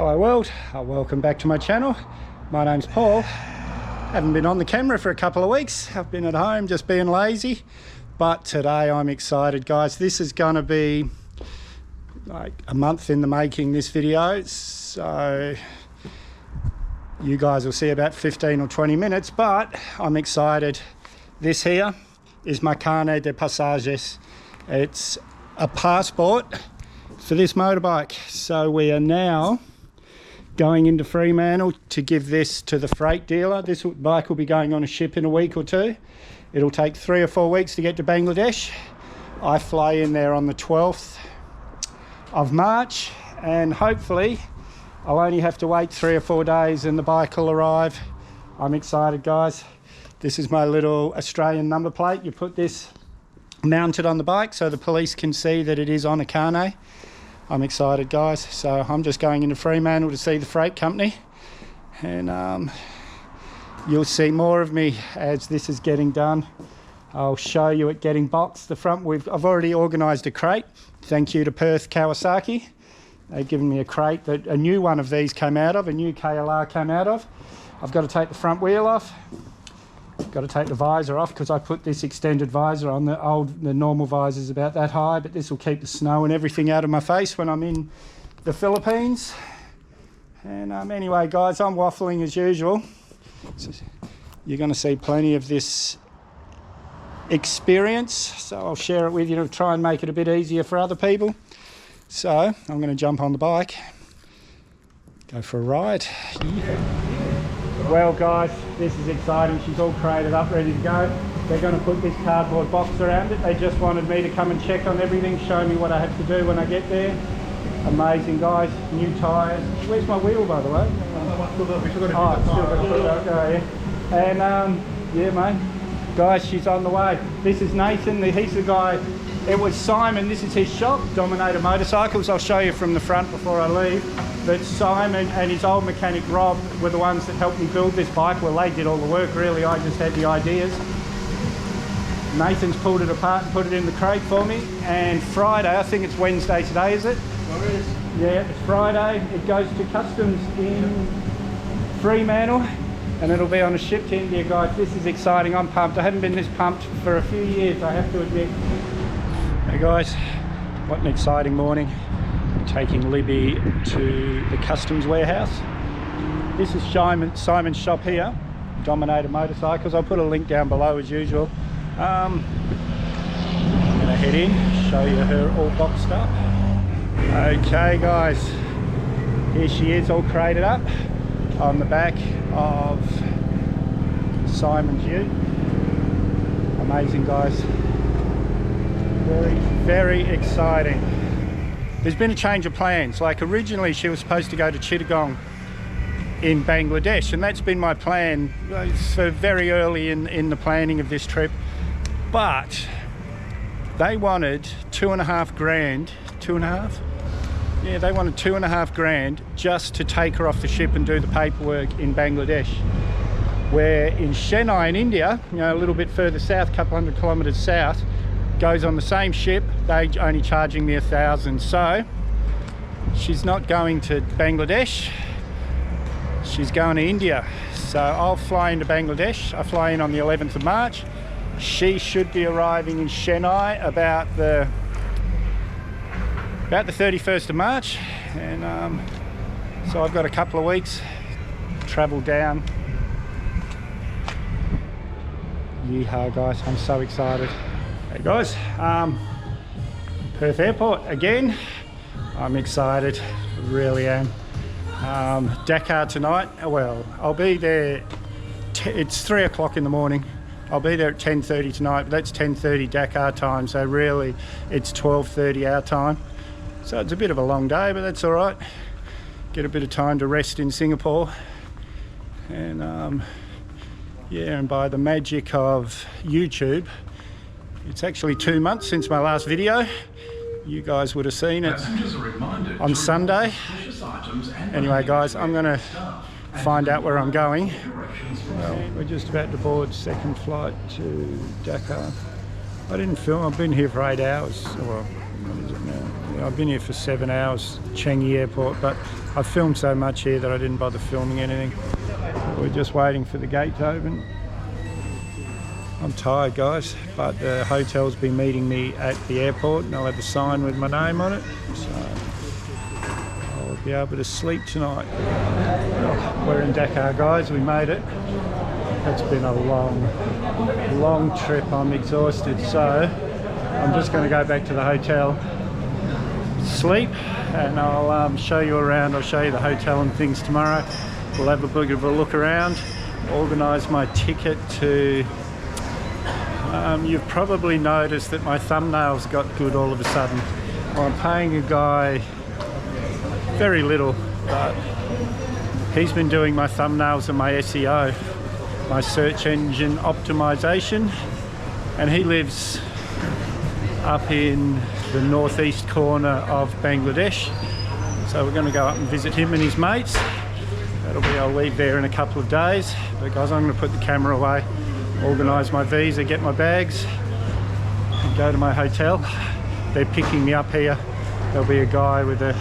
Hello world, welcome back to my channel. My name's Paul. Haven't been on the camera for a couple of weeks. I've been at home just being lazy, but today I'm excited, guys. This is going to be like a month in the making, this video, so you guys will see about 15 or 20 minutes, but I'm excited. This here is my carnet de passages. It's a passport for this motorbike. So we are now going into Fremantle to give this to the freight dealer. This bike will be going on a ship in a week or two. It'll take 3 or 4 weeks to get to Bangladesh. I fly in there on the 12th of March, and hopefully I'll only have to wait 3 or 4 days and the bike will arrive. I'm excited, guys. This is my little Australian number plate. You put this mounted on the bike so the police can see that it is on a carnet. I'm excited, guys. So I'm just going into Fremantle to see the freight company, and you'll see more of me as this is getting done. I'll show you it getting boxed. The front, I've already organised a crate. Thank you to Perth Kawasaki. They've given me a crate that a new one of these came out of, a new KLR came out of. I've got to take the front wheel off. Got to take the visor off because I put this extended visor on. The normal visor is about that high, but this will keep the snow and everything out of my face when I'm in the Philippines. And anyway, guys, I'm waffling as usual. So you're going to see plenty of this experience, so I'll share it with you to try and make it a bit easier for other people. So I'm going to jump on the bike, go for a ride. Yeah. Well, guys, this is exciting. She's all crated up, ready to go. They're going to put this cardboard box around it. They just wanted me to come and check on everything, show me what I have to do when I get there. Amazing, guys. New tyres. Where's my wheel, by the way? And yeah, mate. Guys, she's on the way. This is Nathan. He's the guy. It was Simon. This is his shop, Dominator Motorcycles. I'll show you from the front before I leave. But Simon and his old mechanic Rob were the ones that helped me build this bike. Well, they did all the work, really. I just had the ideas. Nathan's pulled it apart and put it in the crate for me. And Friday, I think it's Wednesday today, is it? Well, it is. Yeah, it's Friday. It goes to customs in Fremantle, and it'll be on a ship to India, guys. This is exciting. I'm pumped. I haven't been this pumped for a few years, I have to admit. Hey guys, what an exciting morning. I'm taking Libby to the customs warehouse. This is Simon's shop here, Dominator Motorcycles. I'll put a link down below as usual. I'm gonna head in, show you her all boxed up. Okay guys, here she is all crated up on the back of Simon's ute. Amazing, guys. Very, very exciting. There's been a change of plans. Like originally she was supposed to go to Chittagong in Bangladesh, and that's been my plan so very early in the planning of this trip. But they wanted 2.5 grand, 2.5? Yeah, they wanted 2.5 grand just to take her off the ship and do the paperwork in Bangladesh. Where in Chennai in India, you know, a little bit further south, a couple hundred kilometers south, goes on the same ship, they only charging me 1,000. So she's not going to Bangladesh, she's going to India. So I'll fly into Bangladesh. I fly in on the 11th of March. She should be arriving in Chennai about the 31st of March, and so I've got a couple of weeks travel down. Yeehaw, guys, I'm so excited. Hey guys, Perth Airport again. I'm excited, really am. Dakar tonight. Well, I'll be there. It's 3 o'clock in the morning. I'll be there at 10:30 tonight, but that's 10:30 Dakar time, so really it's 12:30 our time. So it's a bit of a long day, but that's all right. Get a bit of time to rest in Singapore. And yeah, and by the magic of YouTube, it's actually 2 months since my last video. You guys would have seen it on Sunday. Anyway, guys, I'm going to find out where I'm going. Well, we're just about to board second flight to Dhaka. I didn't film. I've been here for 8 hours. Well, What is it now? Yeah, I've been here for 7 hours, Changi Airport, but I filmed so much here that I didn't bother filming anything. We're just waiting for the gate to open. I'm tired, guys, but the hotel's been meeting me at the airport and I'll have a sign with my name on it, so I'll be able to sleep tonight. Well, we're in Dhaka, guys, we made it. It's been a long trip. I'm exhausted, so I'm just going to go back to the hotel, sleep, and I'll show you around. I'll show you the hotel and things tomorrow. We'll have a bit of a look around, organise my ticket to... you've probably noticed that my thumbnails got good all of a sudden. Well, I'm paying a guy very little, but he's been doing my thumbnails and my SEO, my search engine optimization, and he lives up in the northeast corner of Bangladesh. So we're going to go up and visit him and his mates. I'll leave there in a couple of days. But guys, I'm going to put the camera away, organise my visa, get my bags, and go to my hotel. They're picking me up here. There'll be a guy with a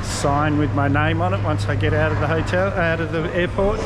sign with my name on it once I get out of the hotel, out of the airport.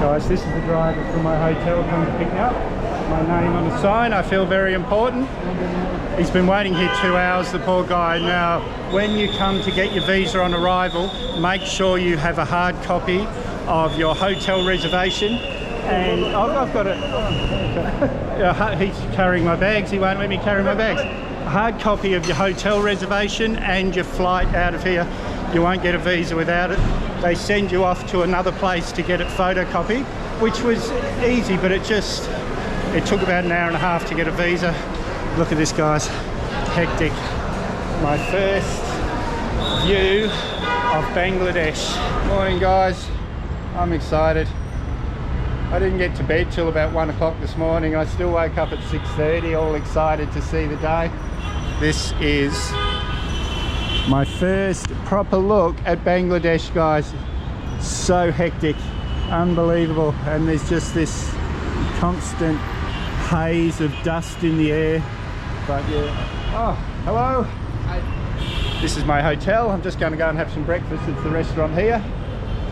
Guys, this is the driver from my hotel coming to pick me up. My name on the sign. I feel very important. He's been waiting here 2 hours, the poor guy. Now, when you come to get your visa on arrival, make sure you have a hard copy of your hotel reservation. And I've got it. He's carrying my bags. He won't let me carry my bags. A hard copy of your hotel reservation and your flight out of here. You won't get a visa without it. They send you off to another place to get it photocopied, which was easy, but it took about an hour and a half to get a visa. Look at this, guys. Hectic. My first view of Bangladesh. Morning, guys. I'm excited. I didn't get to bed till about 1 o'clock this morning. I still woke up at 6:30, all excited to see the day. This is my first proper look at Bangladesh, guys. So hectic, unbelievable. And there's just this constant haze of dust in the air. But yeah, oh, hello. Hi. This is my hotel. I'm just going to go and have some breakfast at the restaurant here.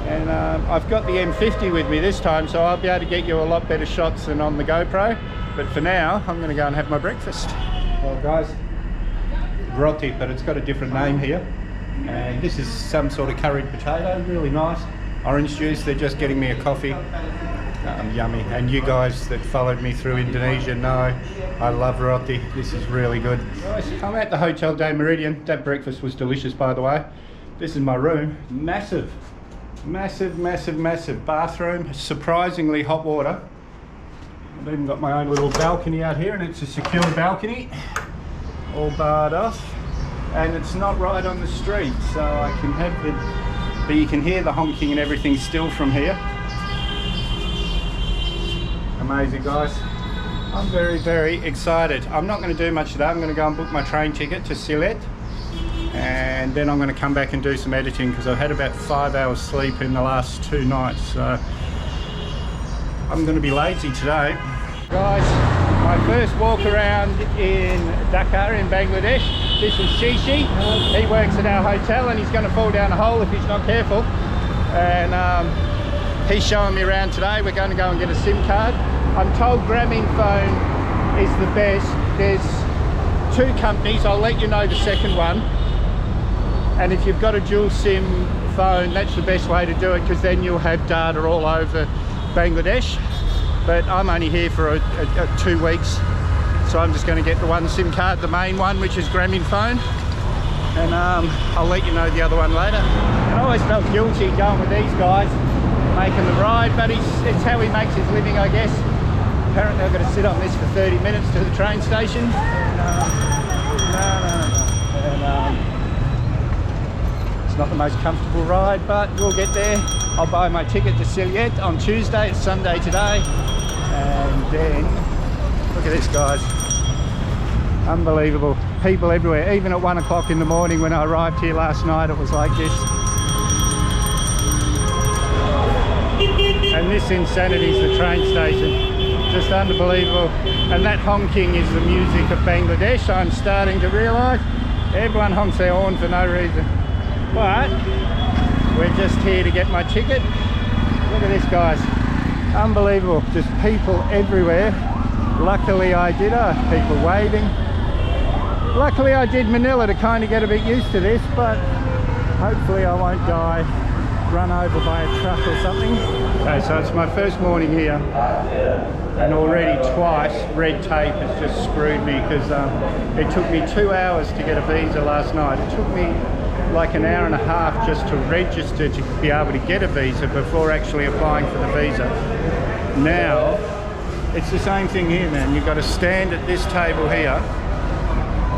And I've got the M50 with me this time, so I'll be able to get you a lot better shots than on the GoPro. But for now, I'm going to go and have my breakfast. Well, guys, roti, but it's got a different name here. And this is some sort of curried potato, really nice. Orange juice, they're just getting me a coffee. Yummy. And you guys that followed me through Indonesia know I love roti. This is really good. Guys, I'm at the Hotel Day Meridian. That breakfast was delicious, by the way. This is my room. Massive bathroom. Surprisingly hot water. I've even got my own little balcony out here, and it's a secure balcony, all barred off, and it's not right on the street, so I can have the, but you can hear the honking and everything still from here. Amazing, guys. I'm very excited. I'm not going to do much today. I'm going to go and book my train ticket to Sylhet, and then I'm going to come back and do some editing because I've had about 5 hours sleep in the last 2 nights, so I'm going to be lazy today. Guys, my first walk around in Dhaka in Bangladesh. This is Shishi. He works at our hotel and he's going to fall down a hole if he's not careful. And he's showing me around today. We're going to go and get a SIM card. I'm told Grameenphone is the best. There's 2 companies. I'll let you know the second one. And if you've got a dual SIM phone, that's the best way to do it, because then you'll have data all over Bangladesh. But I'm only here for 2 weeks, so I'm just going to get the one SIM card, the main one, which is Grameenphone, and I'll let you know the other one later. And I always felt guilty going with these guys, making the ride, but it's how he makes his living, I guess. Apparently I've got to sit on this for 30 minutes to the train station. It's not the most comfortable ride, but we'll get there. I'll buy my ticket to Sylhet on Tuesday. It's Sunday today. And then, look at this, guys. Unbelievable. People everywhere. Even at 1 o'clock in the morning when I arrived here last night, it was like this. And this insanity is the train station. Just unbelievable. And that honking is the music of Bangladesh, I'm starting to realise. Everyone honks their horn for no reason. But we're just here to get my ticket. Look at this, guys. Unbelievable. Just people everywhere. Luckily I did people waving. Luckily I did Manila to kind of get a bit used to this, but hopefully I won't die run over by a truck or something. Okay, so it's my first morning here, and already twice red tape has just screwed me, because it took me 2 hours to get a visa last night. It took me like an hour and a half just to register to be able to get a visa before actually applying for the visa. Now it's the same thing here, man. You've got to stand at this table here.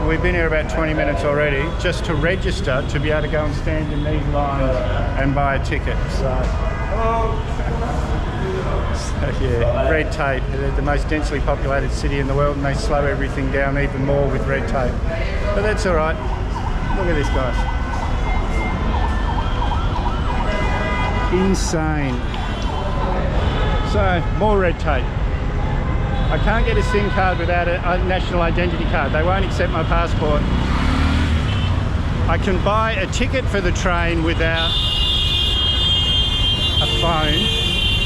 We've been here about 20 minutes already just to register to be able to go and stand in these lines and buy a ticket. So yeah, red tape. They're the most densely populated city in the world, and they slow everything down even more with red tape. But that's all right. Look at this, guys. Insane. So more red tape. I can't get a SIM card without a national identity card. They won't accept my passport. I can buy a ticket for the train without a phone,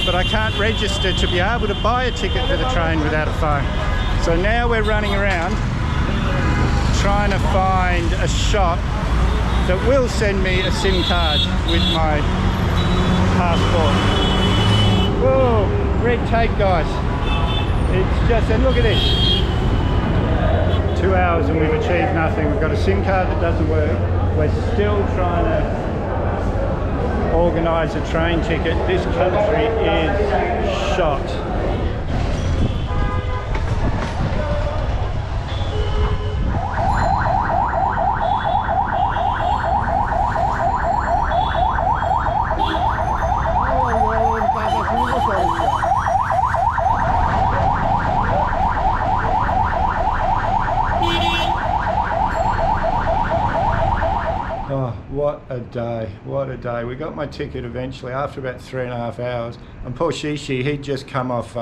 but I can't register to be able to buy a ticket for the train without a phone. So now we're running around trying to find a shop that will send me a SIM card with my passport. Whoa, red tape, guys. It's just, and look at this. 2 hours and we've achieved nothing. We've got a SIM card that doesn't work. We're still trying to organise a train ticket. This country is shot. What a day, what a day. We got my ticket eventually after about 3.5 hours, and poor Shishi, he'd just come off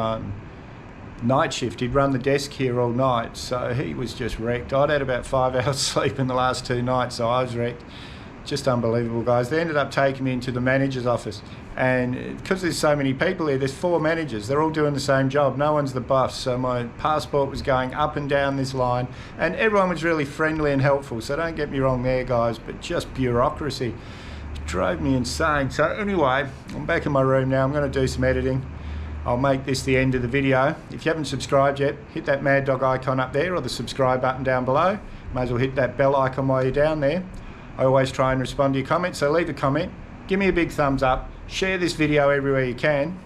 night shift. He'd run the desk here all night, so he was just wrecked. I'd had about 5 hours sleep in the last 2 nights, so I was wrecked. Just unbelievable, guys. They ended up taking me into the manager's office, and because there's so many people here, there's 4 managers. They're all doing the same job. No one's the boss. So my passport was going up and down this line, and everyone was really friendly and helpful. So don't get me wrong there, guys, but just bureaucracy drove me insane. So anyway, I'm back in my room now. I'm going to do some editing. I'll make this the end of the video. If you haven't subscribed yet, hit that mad dog icon up there or the subscribe button down below. Might as well hit that bell icon while you're down there. I always try and respond to your comments, so leave a comment, give me a big thumbs up, share this video everywhere you can.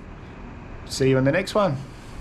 See you in the next one.